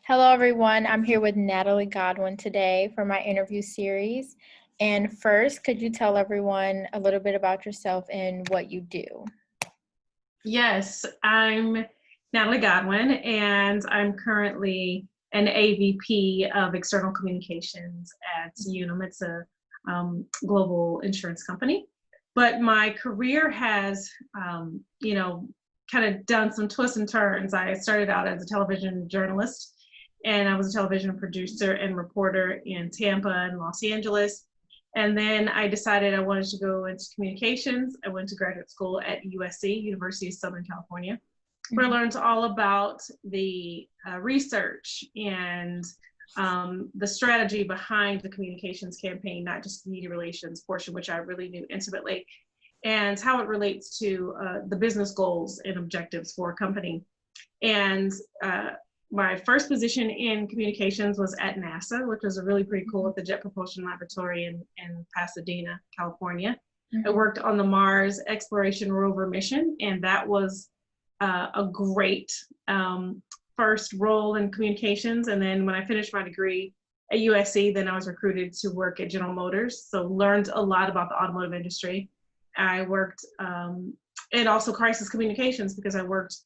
Hello, everyone. I'm here with Nathalie Godwin today for my interview series. And first, could you tell everyone a little bit about yourself and what you do? Yes, I'm Nathalie Godwin, and I'm currently an AVP of External Communications at Unum. It's a global insurance company. But my career has, kind of done some twists and turns. I started out as a television journalist, and I was a television producer and reporter in Tampa and Los Angeles. And then I decided I wanted to go into communications. I went to graduate school at USC, University of Southern California, where I learned all about the research and the strategy behind the communications campaign, not just the media relations portion, which I really knew intimately, and how it relates to the business goals and objectives for a company. And my first position in communications was at NASA, which was really pretty cool at the Jet Propulsion Laboratory in Pasadena, California. I worked on the Mars Exploration Rover mission, and that was a great first role in communications. And then when I finished my degree at USC, then I was recruited to work at General Motors, so learned a lot about the automotive industry. I worked and also crisis communications because I worked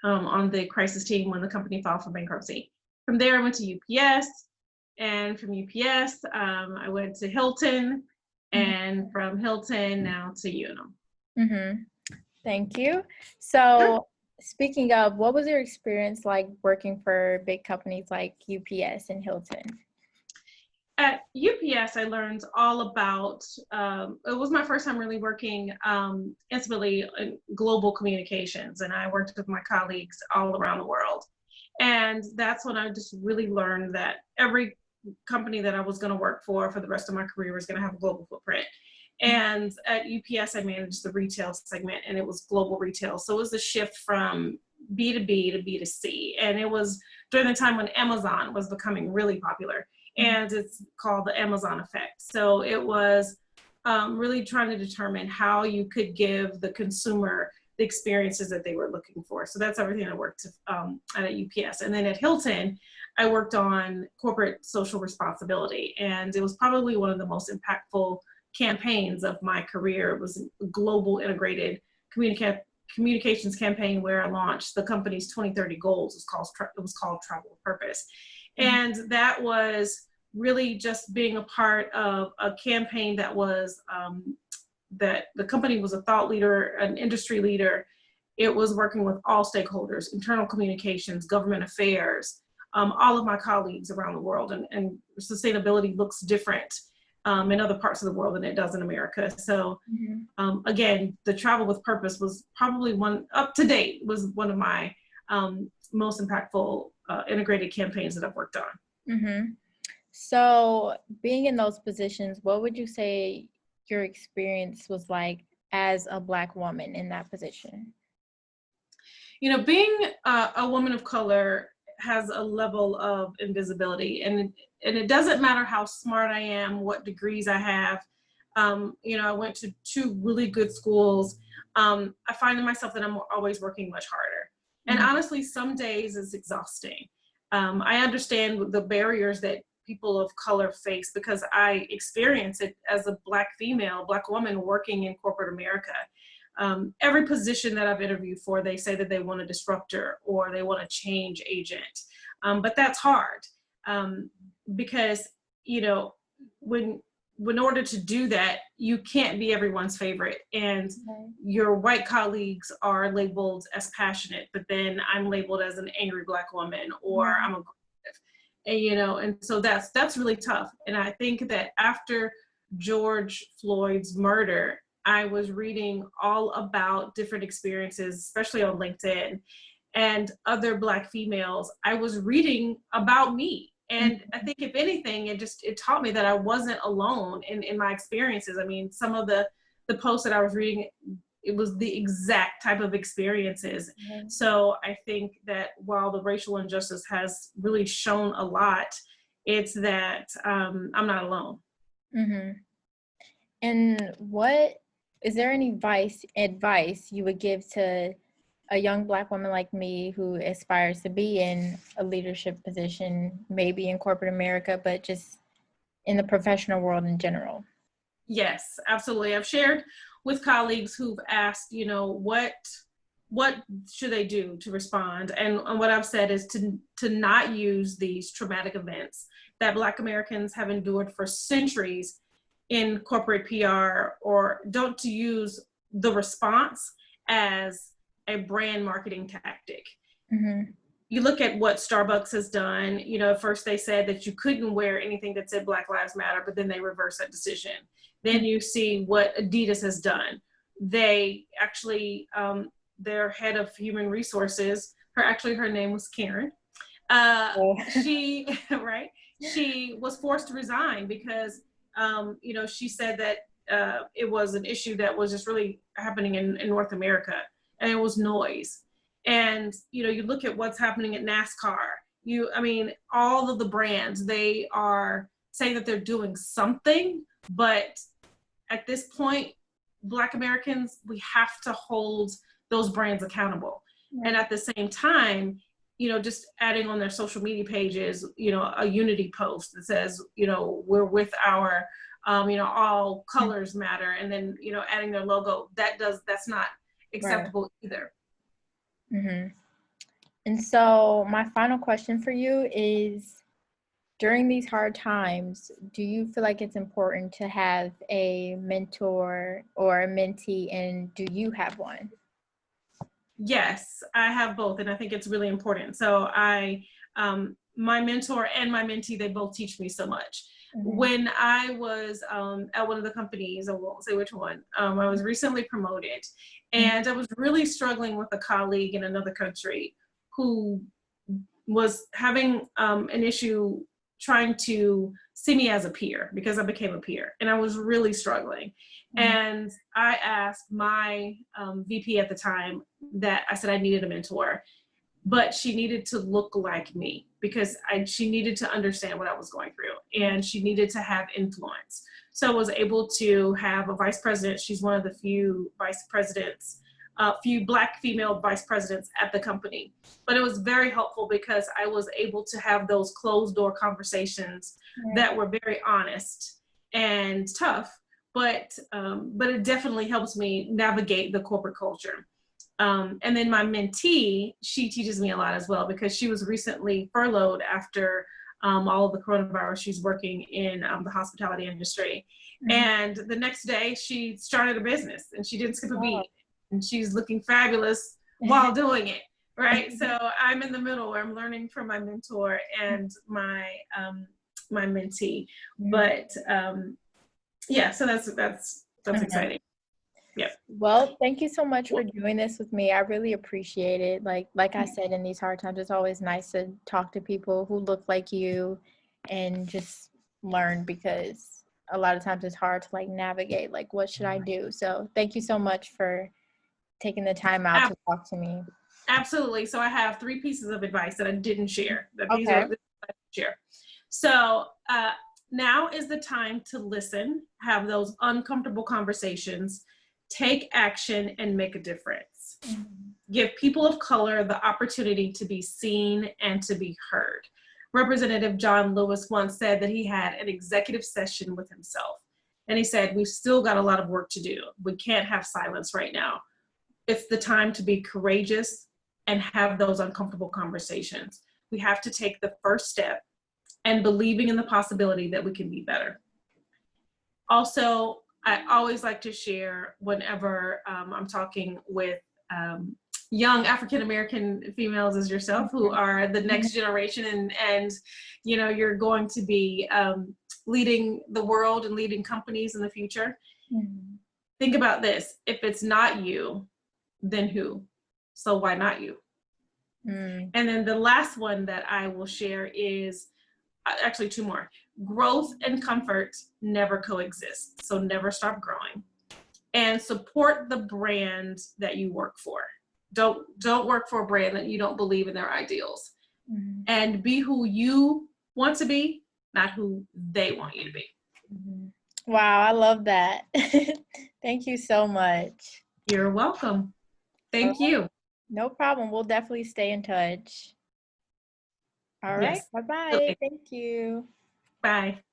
on the crisis team when the company filed for bankruptcy. From there, I went to UPS, and from UPS, I went to Hilton, and from Hilton now to Unum. Thank you. So, speaking of, what was your experience like working for big companies like UPS and Hilton? At UPS, I learned all about, it was my first time really working intimately in global communications, and I worked with my colleagues all around the world. And that's when I just really learned that every company that I was going to work for the rest of my career was going to have a global footprint. And at UPS, I managed the retail segment, and it was global retail. So it was a shift from B2B to B2C. And it was during the time when Amazon was becoming really popular. And it's called the Amazon effect. So it was really trying to determine how you could give the consumer the experiences that they were looking for. So that's everything I worked at UPS. And then at Hilton, I worked on corporate social responsibility. And it was probably one of the most impactful campaigns of my career. It was a global integrated communications campaign where I launched the company's 2030 goals. It was called Travel with Purpose. And that was really just being a part of a campaign that was, that the company was a thought leader, an industry leader. It was working with all stakeholders, internal communications, government affairs, all of my colleagues around the world. And sustainability looks different in other parts of the world than it does in America. So again, the Travel with Purpose was probably up to date, was one of my most impactful integrated campaigns that I've worked on. So being in those positions, what would you say your experience was like as a Black woman in that position? You know, being a woman of color has a level of invisibility, and it doesn't matter how smart I am, what degrees I have. I went to 2 really good schools. I find in myself that I'm always working much harder. And honestly, some days it's exhausting. I understand the barriers that people of color face because I experience it as a Black female, Black woman working in corporate America. Every position that I've interviewed for, they say that they want a disruptor or they want a change agent. But that's hard because, in order to do that, you can't be everyone's favorite. And your white colleagues are labeled as passionate, but then I'm labeled as an angry Black woman, or I'm aggressive. And so that's really tough. And I think that after George Floyd's murder, I was reading all about different experiences, especially on LinkedIn, and other Black females. I was reading about me. And I think if anything, it taught me that I wasn't alone in my experiences. I mean, some of the posts that I was reading, it was the exact type of experiences. So I think that while the racial injustice has really shown a lot, it's that I'm not alone. And what is there any advice you would give to a young Black woman like me who aspires to be in a leadership position, maybe in corporate America, but just in the professional world in general? Yes, absolutely. I've shared with colleagues who've asked, what should they do to respond? And what I've said is to not use these traumatic events that Black Americans have endured for centuries in corporate PR, or don't to use the response as a brand marketing tactic. Mm-hmm. You look at what Starbucks has done. At first they said that you couldn't wear anything that said Black Lives Matter, but then they reversed that decision. Then you see what Adidas has done. They actually, their head of human resources, her name was Karen. She, right? She was forced to resign because, she said that it was an issue that was just really happening in North America, and it was noise. And, you look at what's happening at NASCAR. All of the brands, they are saying that they're doing something, but at this point, Black Americans, we have to hold those brands accountable. Right. And at the same time, just adding on their social media pages, a unity post that says, we're with our, all colors matter. And then, adding their logo, that's not acceptable right. either. Mm-hmm. And so my final question for you is, during these hard times, do you feel like it's important to have a mentor or a mentee, and do you have one? Yes, I have both, and I think it's really important. So my mentor and my mentee, they both teach me so much. Mm-hmm. When I was at one of the companies, I won't say which one, I was recently promoted, and I was really struggling with a colleague in another country who was having an issue trying to see me as a peer, because I became a peer, and I was really struggling. Mm-hmm. And I asked my VP at the time that I said I needed a mentor, but she needed to look like me, because she needed to understand what I was going through, and she needed to have influence. So I was able to have a vice president. She's one of the few vice presidents, few Black female vice presidents at the company. But it was very helpful because I was able to have those closed door conversations that were very honest and tough, but it definitely helps me navigate the corporate culture. And then my mentee, she teaches me a lot as well, because she was recently furloughed after all of the coronavirus. She's working in the hospitality industry. Mm-hmm. And the next day she started a business, and she didn't skip a beat. And she's looking fabulous while doing it, right? So I'm in the middle where I'm learning from my mentor and my mentee. But yeah, so that's exciting. Yeah. Well, thank you so much for doing this with me. I really appreciate it. Like I said, in these hard times, it's always nice to talk to people who look like you and just learn, because a lot of times it's hard to navigate, what should I do? So thank you so much for taking the time out to talk to me. Absolutely. So I have 3 pieces of advice that I didn't share. Share. So now is the time to listen, have those uncomfortable conversations, take action, and make a difference. Mm-hmm. Give people of color the opportunity to be seen and to be heard. Representative John Lewis once said that he had an executive session with himself. And he said, we've still got a lot of work to do. We can't have silence right now. It's the time to be courageous and have those uncomfortable conversations. We have to take the first step and believing in the possibility that we can be better. Also, I always like to share whenever I'm talking with young African-American females as yourself, who are the next generation, and you're going to be leading the world and leading companies in the future. Mm-hmm. Think about this. If it's not you, then who? So why not you? Mm. And then the last one that I will share is actually 2 more. Growth and comfort never coexist. So never stop growing, and support the brand that you work for. Don't work for a brand that you don't believe in their ideals. Mm-hmm. And be who you want to be, not who they want you to be. Mm-hmm. Wow, I love that. Thank you so much. You're welcome. Thank you. No problem. We'll definitely stay in touch. All right. Yes. Bye-bye. Okay. Thank you. Bye.